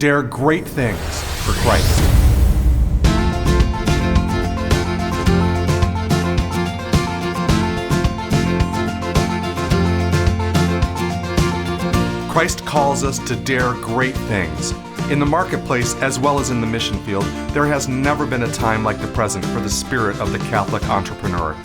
dare great things for Christ. Christ calls us to dare great things. In the marketplace, as well as in the mission field, there has never been a time like the present for the spirit of the Catholic entrepreneur.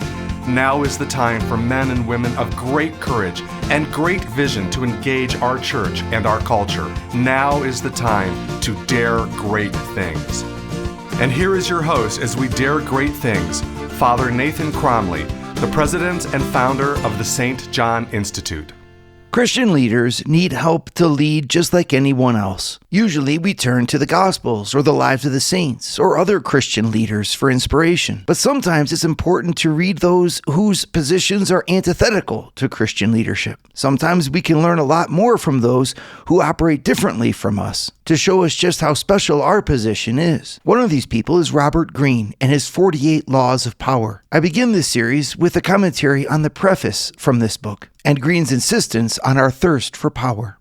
Now is the time for men and women of great courage and great vision to engage our church and our culture. Now is the time to dare great things. And here is your host as we dare great things, Father Nathan Cromley, the president and founder of the St. John Institute. Christian leaders need help to lead just like anyone else. Usually we turn to the Gospels or the lives of the saints or other Christian leaders for inspiration. But sometimes it's important to read those whose positions are antithetical to Christian leadership. Sometimes we can learn a lot more from those who operate differently from us to show us just how special our position is. One of these people is Robert Greene and his 48 Laws of Power. I begin this series with a commentary on the preface from this book and Greene's insistence on our thirst for power.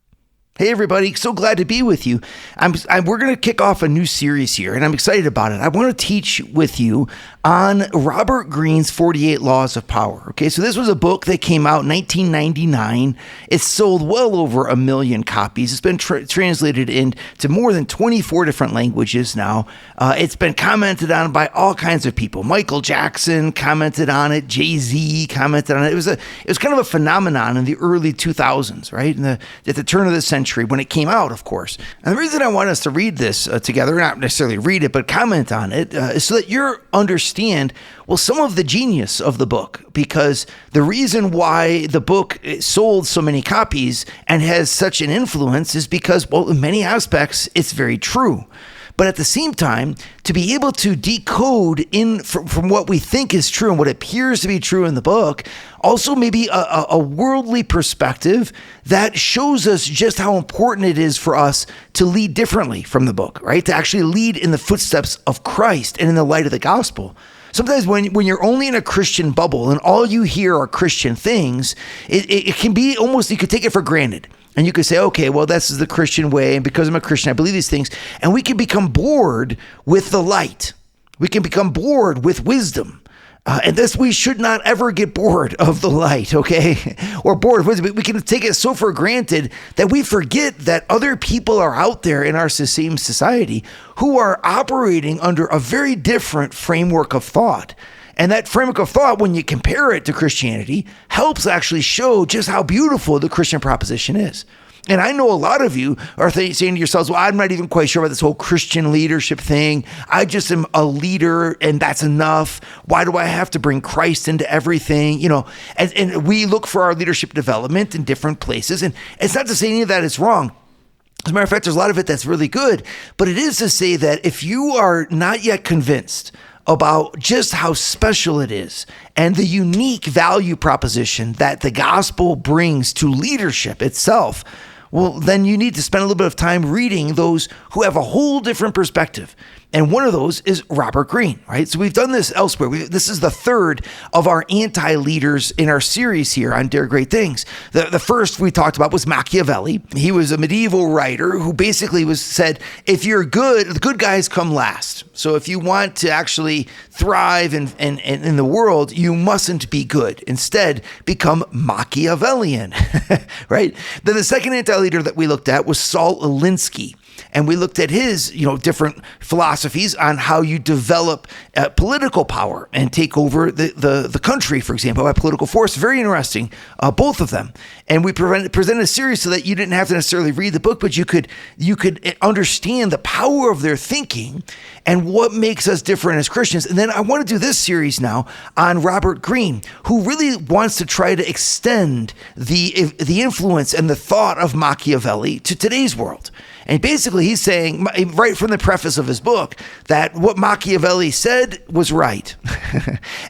Hey everybody, so glad to be with you. We're going to kick off a new series here, and I'm excited about it. I want to teach with you on Robert Greene's 48 Laws of Power. Okay, so this was a book that came out in 1999. It's sold well over 1 million copies. It's been translated into more than 24 different languages now. It's been commented on by all kinds of people. Michael Jackson commented on it. Jay-Z commented on it. It was kind of a phenomenon in the early 2000s, right? At the turn of the century, when it came out, of course. And the reason I want us to read this together, not necessarily read it, but comment on it, is so that you understand, well, some of the genius of the book, because the reason why the book sold so many copies and has such an influence is because, well, in many aspects, it's very true. But at the same time, to be able to decode from what we think is true and what appears to be true in the book, also maybe a worldly perspective that shows us just how important it is for us to lead differently from the book, right? To actually lead in the footsteps of Christ and in the light of the gospel. Sometimes when you're only in a Christian bubble and all you hear are Christian things, it can be almost, you could take it for granted. And you could say, okay, well, this is the Christian way, and because I'm a Christian, I believe these things. And we can become bored with the light. We can become bored with wisdom. And this, we should not ever get bored of the light, okay? Or bored of wisdom. We can take it so for granted that we forget that other people are out there in our same society who are operating under a very different framework of thought. And that framework of thought, when you compare it to Christianity, helps actually show just how beautiful the Christian proposition is. And I know a lot of you are saying to yourselves, well, I'm not even quite sure about this whole Christian leadership thing. I just am a leader and that's enough. Why do I have to bring Christ into everything? You know, and we look for our leadership development in different places. And it's not to say any of that is wrong. As a matter of fact, there's a lot of it that's really good. But it is to say that if you are not yet convinced about just how special it is and the unique value proposition that the gospel brings to leadership itself, well, then you need to spend a little bit of time reading those who have a whole different perspective. And one of those is Robert Greene, right? So we've done this elsewhere. This is the third of our anti-leaders in our series here on Dare Great Things. The first we talked about was Machiavelli. He was a medieval writer who basically said, if you're good, the good guys come last. So if you want to actually thrive in the world, you mustn't be good. Instead, become Machiavellian, right? Then the second anti-leader that we looked at was Saul Alinsky. And we looked at his, different philosophies on how you develop political power and take over the country, for example, by political force. Very interesting, both of them. And we presented a series so that you didn't have to necessarily read the book, but you could understand the power of their thinking and what makes us different as Christians. And then I want to do this series now on Robert Greene, who really wants to try to extend the influence and the thought of Machiavelli to today's world. And basically he's saying, right from the preface of his book, that what Machiavelli said was right.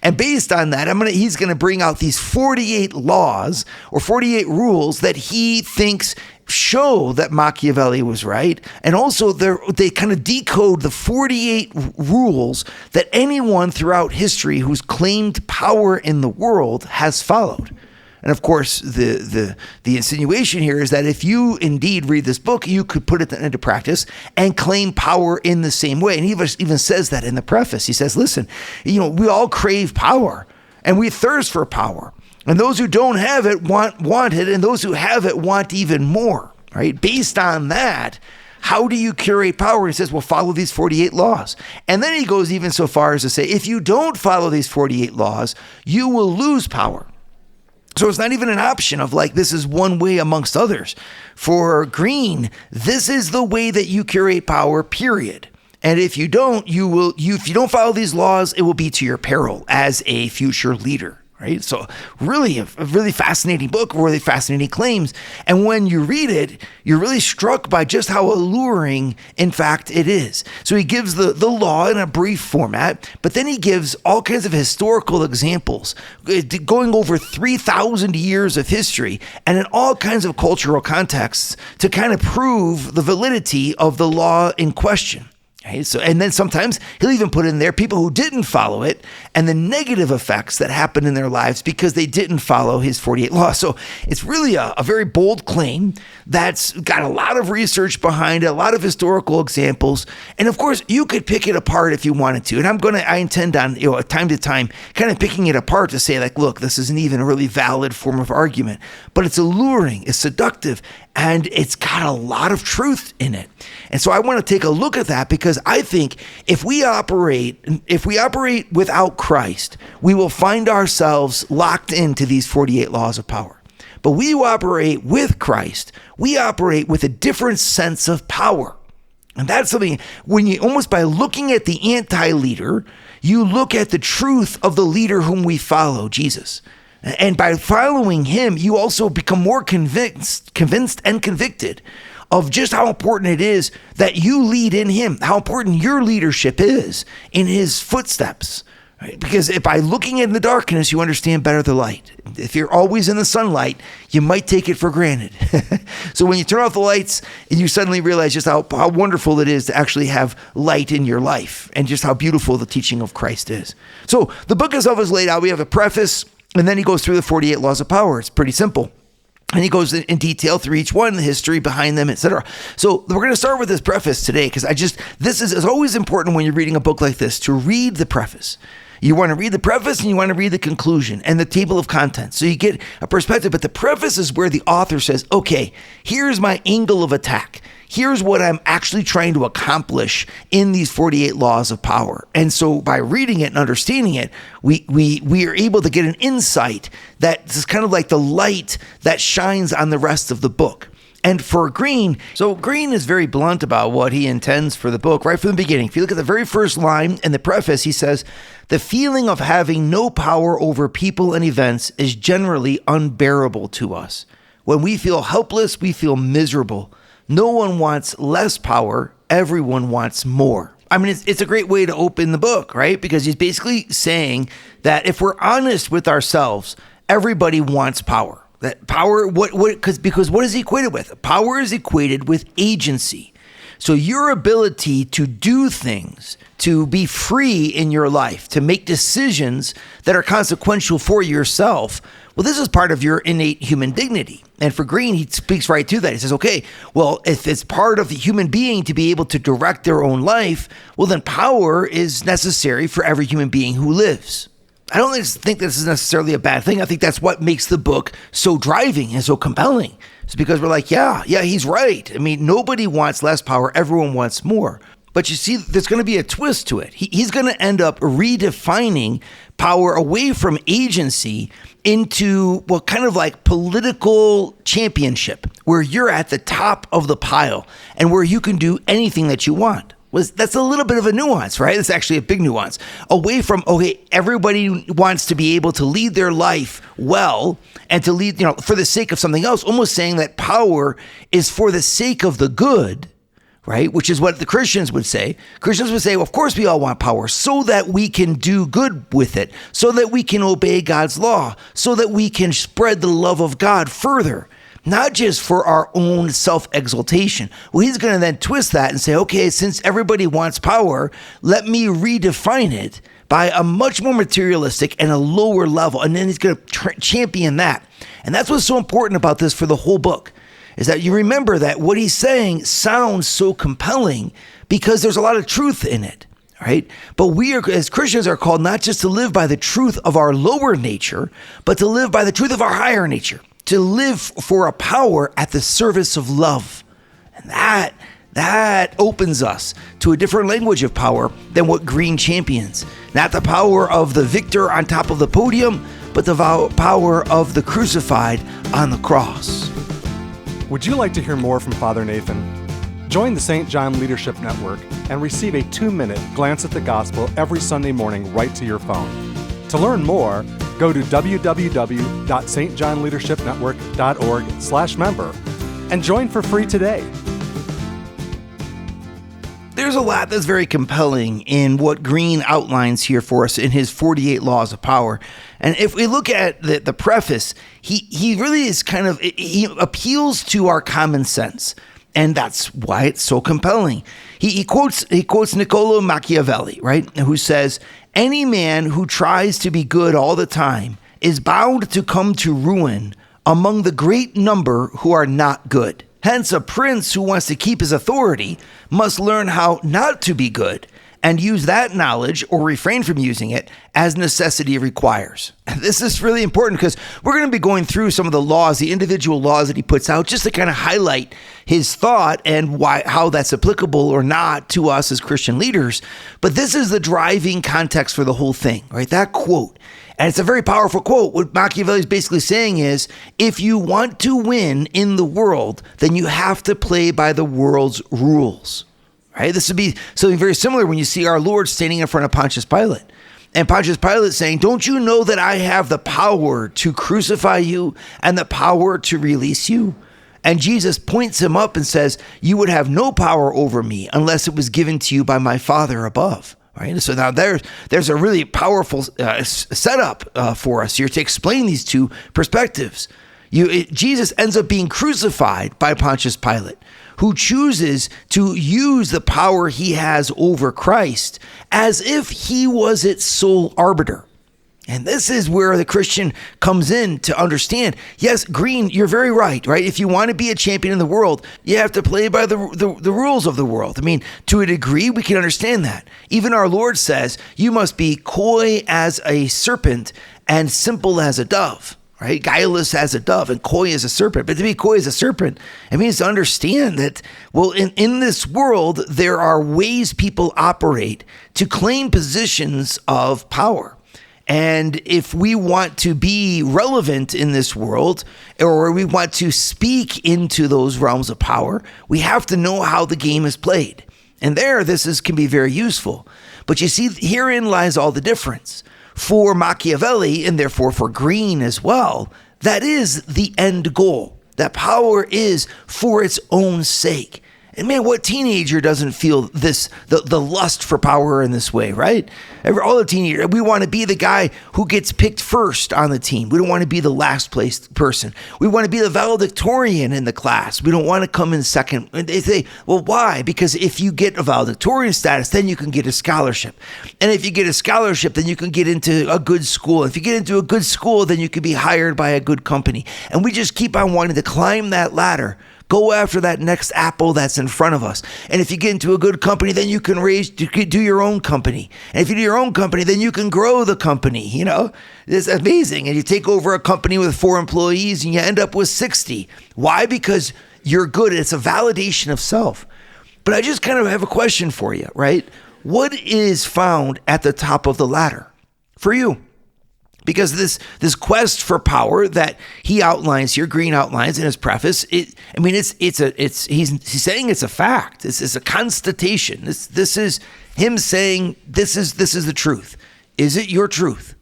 And based on that, he's going to bring out these 48 laws or 48 rules that he thinks show that Machiavelli was right. And also they kind of decode the 48 rules that anyone throughout history who's claimed power in the world has followed. And of course, the insinuation here is that if you indeed read this book, you could put it into practice and claim power in the same way. And he even says that in the preface. He says, listen, we all crave power and we thirst for power. And those who don't have it want it, and those who have it want even more, right? Based on that, how do you curate power? He says, well, follow these 48 laws. And then he goes even so far as to say, if you don't follow these 48 laws, you will lose power. So it's not even an option of like, this is one way amongst others. For Green, this is the way that you curate power, period. And if you don't, if you don't follow these laws, it will be to your peril as a future leader. Right? So really a really fascinating book, really fascinating claims. And when you read it, you're really struck by just how alluring, in fact, it is. So he gives the law in a brief format, but then he gives all kinds of historical examples, going over 3,000 years of history and in all kinds of cultural contexts to kind of prove the validity of the law in question. Okay, so, and then sometimes he'll even put in there people who didn't follow it and the negative effects that happened in their lives because they didn't follow his 48 laws. So it's really a very bold claim that's got a lot of research behind it, a lot of historical examples. And of course, you could pick it apart if you wanted to. And I intend on, time to time, kind of picking it apart to say like, look, this isn't even a really valid form of argument, but it's alluring, it's seductive, and it's got a lot of truth in it. And so I want to take a look at that because I think if we operate without Christ, we will find ourselves locked into these 48 laws of power. But we who operate with Christ, we operate with a different sense of power. And that's something, when you almost by looking at the anti-leader, you look at the truth of the leader whom we follow, Jesus. And by following him, you also become more convinced and convicted of just how important it is that you lead in him, how important your leadership is in his footsteps. Right? Because if by looking in the darkness, you understand better the light. If you're always in the sunlight, you might take it for granted. So when you turn off the lights, you suddenly realize just how wonderful it is to actually have light in your life and just how beautiful the teaching of Christ is. So the book itself is laid out. We have a preface, and then he goes through the 48 laws of power. It's pretty simple. And he goes in detail through each one, the history behind them, etc. So we're going to start with this preface today because it's always important when you're reading a book like this to read the preface. You want to read the preface and you want to read the conclusion and the table of contents. So you get a perspective, but the preface is where the author says, okay, here's my angle of attack. Here's what I'm actually trying to accomplish in these 48 laws of power. And so by reading it and understanding it, we are able to get an insight that is kind of like the light that shines on the rest of the book. And for Green, so Green is very blunt about what he intends for the book right from the beginning. If you look at the very first line in the preface, he says, the feeling of having no power over people and events is generally unbearable to us. When we feel helpless, we feel miserable. No one wants less power. Everyone wants more. I mean, it's a great way to open the book, right? Because he's basically saying that if we're honest with ourselves, everybody wants power. That power, because what is he equated with? Power is equated with agency. So your ability to do things, to be free in your life, to make decisions that are consequential for yourself, well, this is part of your innate human dignity. And for Green, he speaks right to that. He says, okay, well, if it's part of the human being to be able to direct their own life, well, then power is necessary for every human being who lives. I don't think this is necessarily a bad thing. I think that's what makes the book so driving and so compelling. It's because we're like, yeah, he's right. I mean, nobody wants less power. Everyone wants more. But you see, there's going to be a twist to it. He's going to end up redefining power away from agency into, well, kind of like political championship, where you're at the top of the pile and where you can do anything that you want. That's a little bit of a nuance, right? It's actually a big nuance. Away from, okay, everybody wants to be able to lead their life well and to lead, for the sake of something else, almost saying that power is for the sake of the good, right? Which is what the Christians would say. Christians would say, well, of course we all want power so that we can do good with it, so that we can obey God's law, so that we can spread the love of God further. Not just for our own self-exaltation. Well, he's going to then twist that and say, okay, since everybody wants power, let me redefine it by a much more materialistic and a lower level. And then he's going to champion that. And that's what's so important about this for the whole book, is that you remember that what he's saying sounds so compelling because there's a lot of truth in it, right? But we are, as Christians, are called not just to live by the truth of our lower nature, but to live by the truth of our higher nature, to live for a power at the service of love. And that opens us to a different language of power than what Green champions. Not the power of the victor on top of the podium, but the power of the crucified on the cross. Would you like to hear more from Father Nathan? Join the St. John Leadership Network and receive a 2-minute glance at the gospel every Sunday morning right to your phone. To learn more, go to www.stjohnleadershipnetwork.org/member and join for free today. There's a lot that's very compelling in what Green outlines here for us in his 48 Laws of Power. And if we look at the preface, he really is he appeals to our common sense. And that's why it's so compelling. He quotes Niccolo Machiavelli, right? Who says, any man who tries to be good all the time is bound to come to ruin among the great number who are not good. Hence, a prince who wants to keep his authority must learn how not to be good and use that knowledge or refrain from using it as necessity requires. And this is really important because we're going to be going through some of the laws, the individual laws that he puts out, just to kind of highlight his thought and how that's applicable or not to us as Christian leaders. But this is the driving context for the whole thing, right? That quote. And it's a very powerful quote. What Machiavelli is basically saying is, if you want to win in the world, then you have to play by the world's rules, right? This would be something very similar when you see our Lord standing in front of Pontius Pilate. And Pontius Pilate saying, don't you know that I have the power to crucify you and the power to release you? And Jesus points him up and says, you would have no power over me unless it was given to you by my Father above. Right? So now there's a really powerful setup for us here to explain these two perspectives. Jesus ends up being crucified by Pontius Pilate, who chooses to use the power he has over Christ as if he was its sole arbiter. And this is where the Christian comes in to understand. Yes, Green, you're very right? If you want to be a champion in the world, you have to play by the rules of the world. I mean, to a degree, we can understand that. Even our Lord says, you must be coy as a serpent and simple as a dove, right? Guileless as a dove and coy as a serpent. But to be coy as a serpent, it means to understand that, well, in this world, there are ways people operate to claim positions of power. And if we want to be relevant in this world, or we want to speak into those realms of power, we have to know how the game is played. And this can be very useful. But you see, herein lies all the difference. For Machiavelli, and therefore for Green as well, that is the end goal. That power is for its own sake. And man, what teenager doesn't feel this, the lust for power in this way, right? All the teenagers, we want to be the guy who gets picked first on the team. We don't want to be the last place person. We want to be the valedictorian in the class. We don't want to come in second. And they say, well, why? Because if you get a valedictorian status, then you can get a scholarship. And if you get a scholarship, then you can get into a good school. If you get into a good school, then you can be hired by a good company. And we just keep on wanting to climb that ladder. Go after that next apple that's in front of us. And if you get into a good company, then you can do your own company. And if you do your own company, then you can grow the company. It's amazing. And you take over a company with 4 employees and you end up with 60. Why? Because you're good. It's a validation of self. But I just kind of have a question for you, right? What is found at the top of the ladder for you? Because this quest for power that he outlines here, Green outlines in his preface, he's saying it's a fact. This is a constatation. This is him saying this is the truth. Is it your truth?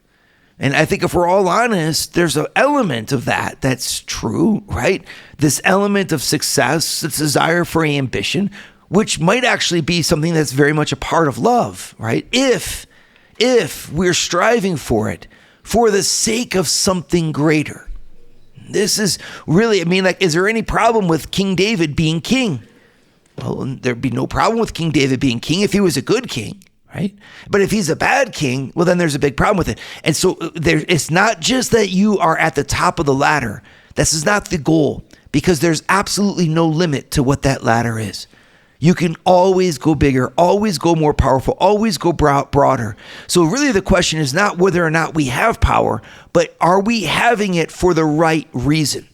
And I think if we're all honest, there's an element of that's true, right? This element of success, this desire for ambition, which might actually be something that's very much a part of love, right? If we're striving for it, for the sake of something greater. This is really, is there any problem with King David being king? Well, there'd be no problem with King David being king if he was a good king, right? But if he's a bad king, well, then there's a big problem with it. And so it's not just that you are at the top of the ladder. This is not the goal, because there's absolutely no limit to what that ladder is. You can always go bigger, always go more powerful, always go broader. So really the question is not whether or not we have power, but are we having it for the right reason?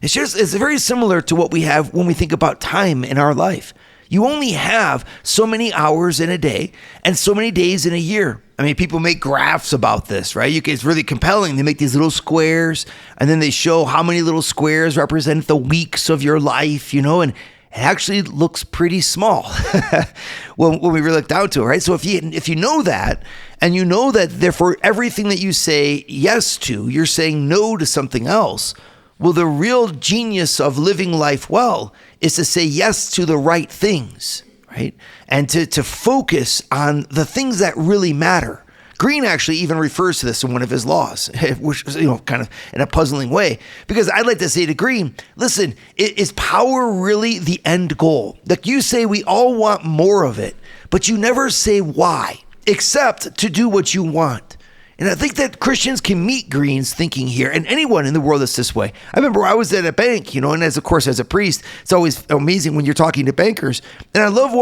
It's very similar to what we have when we think about time in our life. You only have so many hours in a day and so many days in a year. I mean, people make graphs about this, right? It's really compelling. They make these little squares, and then they show how many little squares represent the weeks of your life, and it actually looks pretty small when we really look down to it, right? So if you know that, and you know that therefore everything that you say yes to, you're saying no to something else. Well, the real genius of living life well is to say yes to the right things, right? And to focus on the things that really matter. Green actually even refers to this in one of his laws, which is, kind of in a puzzling way, because I'd like to say to Green, listen, is power really the end goal? Like you say, we all want more of it, but you never say why, except to do what you want. And I think that Christians can meet Green's thinking here, and anyone in the world that's this way. I remember I was at a bank, and as a priest, it's always amazing when you're talking to bankers. And I love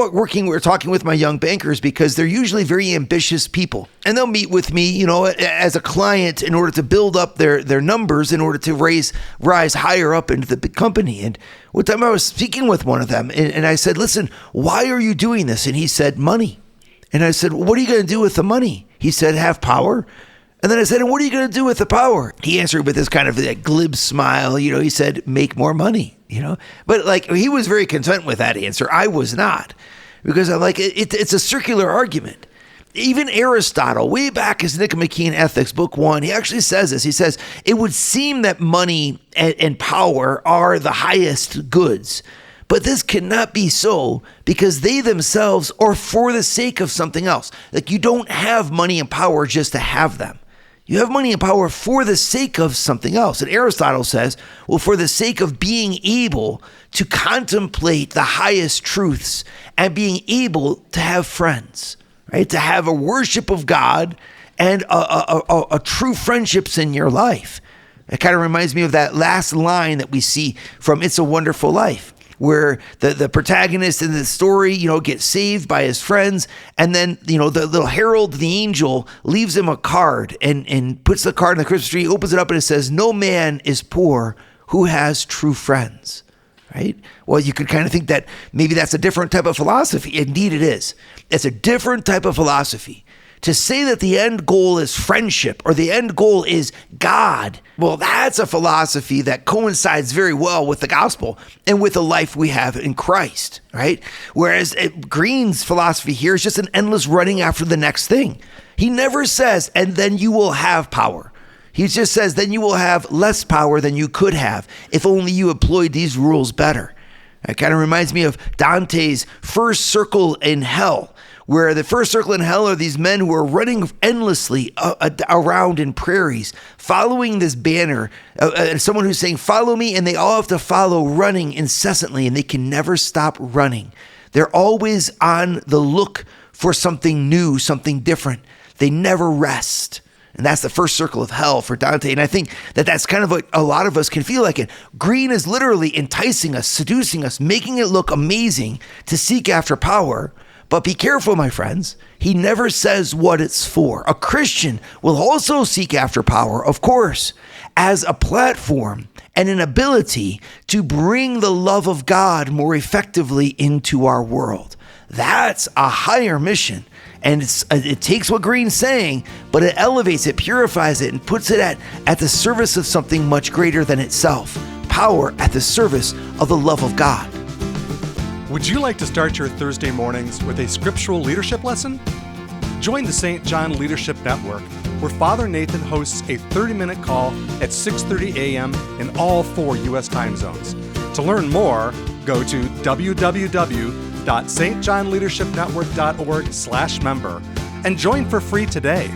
talking with my young bankers, because they're usually very ambitious people. And they'll meet with me, as a client in order to build up their numbers, in order to rise higher up into the big company. And one time I was speaking with one of them, and I said, listen, why are you doing this? And he said, money. And I said, well, what are you going to do with the money? He said, have power. And then I said, and what are you going to do with the power? He answered with this kind of glib smile. He said, make more money, But he was very content with that answer. I was not, because I'm like, it's a circular argument. Even Aristotle, way back as Nicomachean Ethics, Book 1, he actually says this. He says, it would seem that money and power are the highest goods. But this cannot be so, because they themselves are for the sake of something else. Like, you don't have money and power just to have them. You have money and power for the sake of something else. And Aristotle says, well, for the sake of being able to contemplate the highest truths and being able to have friends, right? To have a worship of God and a true friendships in your life. It kind of reminds me of that last line that we see from It's a Wonderful Life, where the protagonist in the story, gets saved by his friends. And then, the little herald, the angel, leaves him a card and puts the card in the Christmas tree, opens it up, and it says, no man is poor who has true friends, right? Well, you could kind of think that maybe that's a different type of philosophy. Indeed it is. It's a different type of philosophy. To say that the end goal is friendship or the end goal is God, well, that's a philosophy that coincides very well with the gospel and with the life we have in Christ, right? Whereas Green's philosophy here is just an endless running after the next thing. He never says, and then you will have power. He just says, then you will have less power than you could have if only you employed these rules better. It kind of reminds me of Dante's first circle in hell, where the first circle in hell are these men who are running endlessly around in prairies, following this banner, someone who's saying, follow me, and they all have to follow, running incessantly, and they can never stop running. They're always on the look for something new, something different. They never rest. And that's the first circle of hell for Dante. And I think that that's kind of what a lot of us can feel like it. Green is literally enticing us, seducing us, making it look amazing to seek after power. But be careful, my friends. He never says what it's for. A Christian will also seek after power, of course, as a platform and an ability to bring the love of God more effectively into our world. That's a higher mission. And it takes what Green's saying, but it elevates it, purifies it, and puts it at the service of something much greater than itself. Power at the service of the love of God. Would you like to start your Thursday mornings with a scriptural leadership lesson? Join the St. John Leadership Network, where Father Nathan hosts a 30-minute call at 6:30 a.m. in all 4 U.S. time zones. To learn more, go to www.stjohnleadershipnetwork.org/member and join for free today.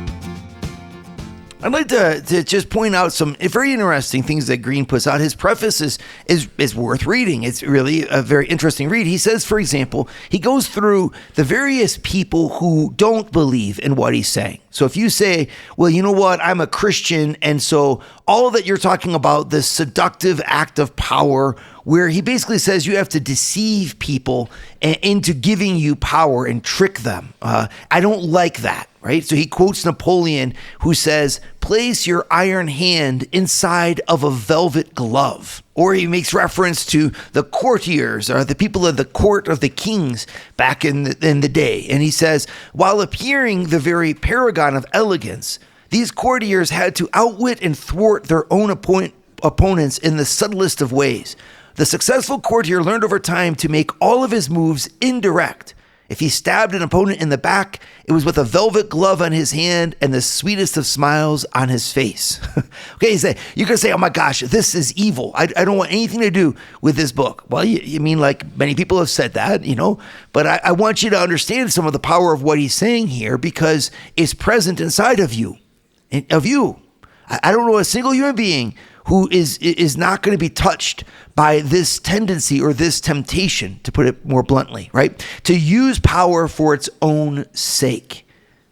I'd like to just point out some very interesting things that Green puts out. His preface is worth reading. It's really a very interesting read. He says, for example, he goes through the various people who don't believe in what he's saying. So if you say, well, you know what, I'm a Christian, and so all that you're talking about, this seductive act of power, where he basically says you have to deceive people into giving you power and trick them. I don't like that, right? So he quotes Napoleon, who says, place your iron hand inside of a velvet glove. Or he makes reference to the courtiers, or the people of the court of the kings back in the day. And he says, while appearing the very paragon of elegance, these courtiers had to outwit and thwart their own opponents in the subtlest of ways. The successful courtier learned over time to make all of his moves indirect. If he stabbed an opponent in the back, it was with a velvet glove on his hand and the sweetest of smiles on his face. Okay, you can say, oh my gosh, this is evil. I don't want anything to do with this book. Well, you mean like many people have said that, but I want you to understand some of the power of what he's saying here, because it's present inside of you. I don't know a single human being who is not going to be touched by this tendency or this temptation, to put it more bluntly, right? To use power for its own sake.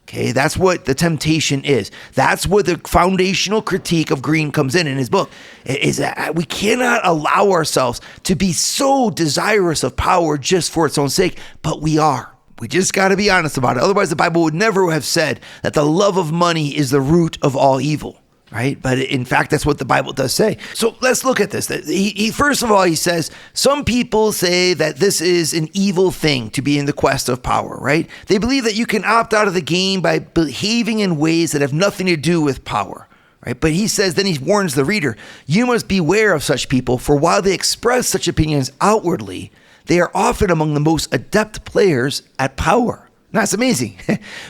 Okay, that's what the temptation is. That's where the foundational critique of Green comes in his book, is that we cannot allow ourselves to be so desirous of power just for its own sake, but we are. We just got to be honest about it. Otherwise, the Bible would never have said that the love of money is the root of all evil. Right? But in fact, that's what the Bible does say. So let's look at this. He first of all, he says, some people say that this is an evil thing to be in the quest of power, right? They believe that you can opt out of the game by behaving in ways that have nothing to do with power, right? But he says, then he warns the reader, you must beware of such people, for while they express such opinions outwardly, they are often among the most adept players at power. That's amazing.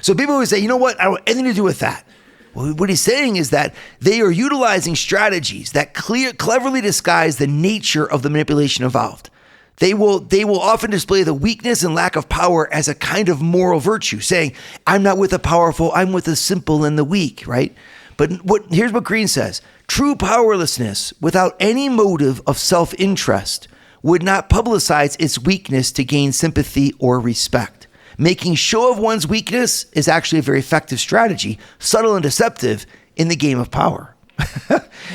So people always say, you know what? I don't want anything to do with that. Well, what he's saying is that they are utilizing strategies that cleverly disguise the nature of the manipulation involved. They will often display the weakness and lack of power as a kind of moral virtue, saying, I'm not with the powerful, I'm with the simple and the weak, right? But here's what Green says. True powerlessness without any motive of self-interest would not publicize its weakness to gain sympathy or respect. Making show of one's weakness is actually a very effective strategy, subtle and deceptive in the game of power.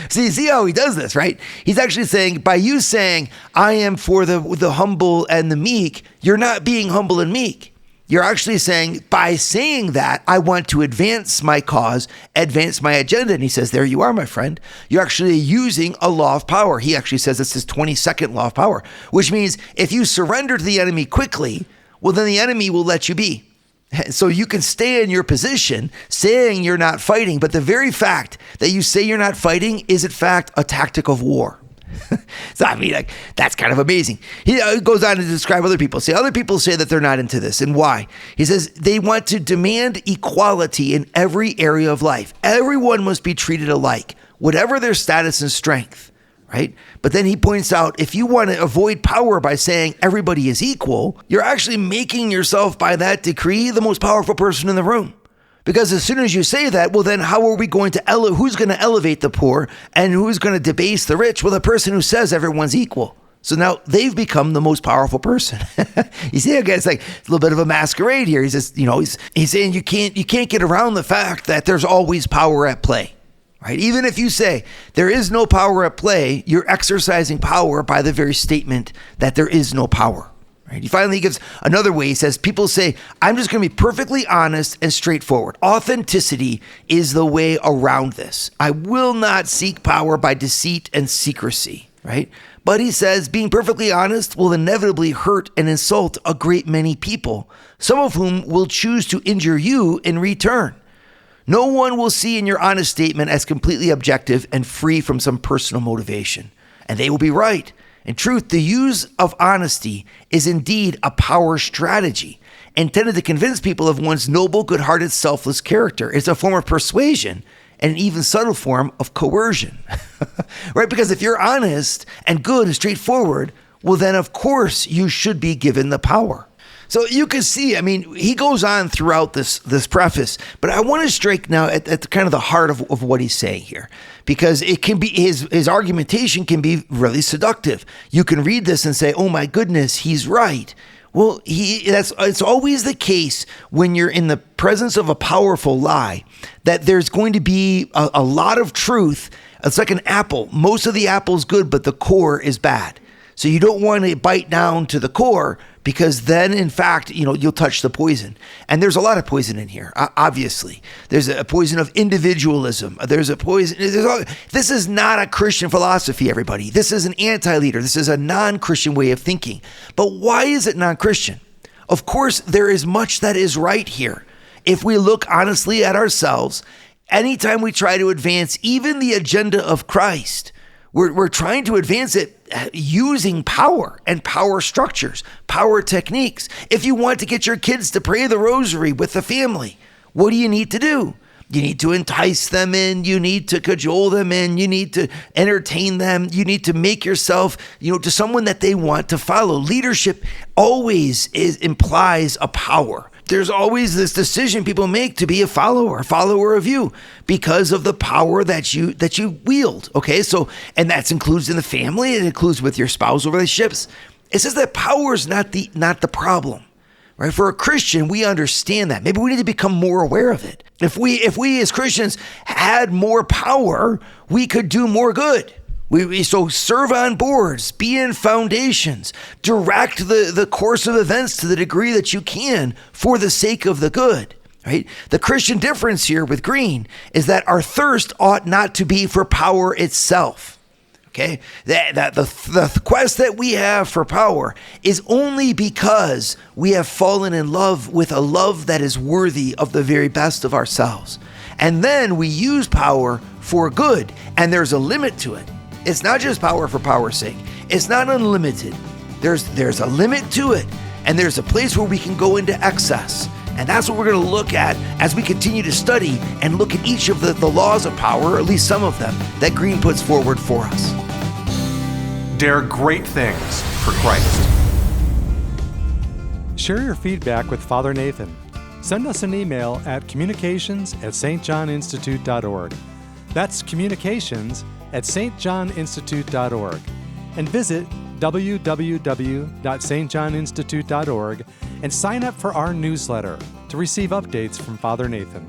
So you see how he does this, right? He's actually saying, by you saying, I am for the humble and the meek, you're not being humble and meek. You're actually saying, by saying that, I want to advance my cause, advance my agenda. And he says, there you are, my friend. You're actually using a law of power. He actually says it's his 22nd law of power, which means if you surrender to the enemy quickly, well, then the enemy will let you be. So you can stay in your position saying you're not fighting, but the very fact that you say you're not fighting is in fact a tactic of war. So I mean, that's kind of amazing. He goes on to describe other people. Other people say that they're not into this, and why? He says they want to demand equality in every area of life. Everyone must be treated alike, whatever their status and strength. Right? But then he points out, if you want to avoid power by saying everybody is equal, you're actually making yourself, by that decree, the most powerful person in the room. Because as soon as you say that, well, then how are we going to who's going to elevate the poor and who's going to debase the rich? Well, the person who says everyone's equal. So now they've become the most powerful person. You see, again, it's like a little bit of a masquerade here. He says, he's saying you can't get around the fact that there's always power at play. Right? Even if you say there is no power at play, you're exercising power by the very statement that there is no power. Right? He finally gives another way. He says, people say, I'm just going to be perfectly honest and straightforward. Authenticity is the way around this. I will not seek power by deceit and secrecy. Right? But he says, being perfectly honest will inevitably hurt and insult a great many people, some of whom will choose to injure you in return. No one will see in your honest statement as completely objective and free from some personal motivation. And they will be right. In truth, the use of honesty is indeed a power strategy intended to convince people of one's noble, good-hearted, selfless character. It's a form of persuasion and an even subtle form of coercion. Right? Because if you're honest and good and straightforward, well then of course you should be given the power. So you can see, I mean, he goes on throughout this preface, but I want to strike now at kind of the heart of what he's saying here, because it can be, his argumentation can be really seductive. You can read this and say, oh my goodness, he's right. Well, it's always the case when you're in the presence of a powerful lie, that there's going to be a lot of truth. It's like an apple. Most of the apple's good, but the core is bad. So you don't want to bite down to the core, because then, in fact, you'll touch the poison. And there's a lot of poison in here, obviously. There's a poison of individualism. There's a poison. This is not a Christian philosophy, everybody. This is an anti-leader. This is a non-Christian way of thinking. But why is it non-Christian? Of course, there is much that is right here. If we look honestly at ourselves, anytime we try to advance even the agenda of Christ, we're trying to advance it using power and power structures, power techniques. If you want to get your kids to pray the rosary with the family, what do you need to do? You need to entice them in. You need to cajole them in. You need to entertain them. You need to make yourself, to someone that they want to follow. Leadership always implies a power. There's always this decision people make to be a follower of you, because of the power that you wield. Okay, so, and that includes in the family. It includes with your spousal relationships. It says that power is not the problem, right? For a Christian, we understand that. Maybe we need to become more aware of it. If we as Christians had more power, we could do more good. So serve on boards, be in foundations, direct the course of events to the degree that you can for the sake of the good, right? The Christian difference here with Green is that our thirst ought not to be for power itself, okay? That the quest that we have for power is only because we have fallen in love with a love that is worthy of the very best of ourselves. And then we use power for good, and there's a limit to it. It's not just power for power's sake. It's not unlimited. There's a limit to it, and there's a place where we can go into excess. And that's what we're going to look at as we continue to study and look at each of the laws of power, or at least some of them, that Green puts forward for us. Dare great things for Christ. Share your feedback with Father Nathan. Send us an email at communications@stjohninstitute.org. That's communications@stjohninstitute.org. And visit www.stjohninstitute.org and sign up for our newsletter to receive updates from Father Nathan.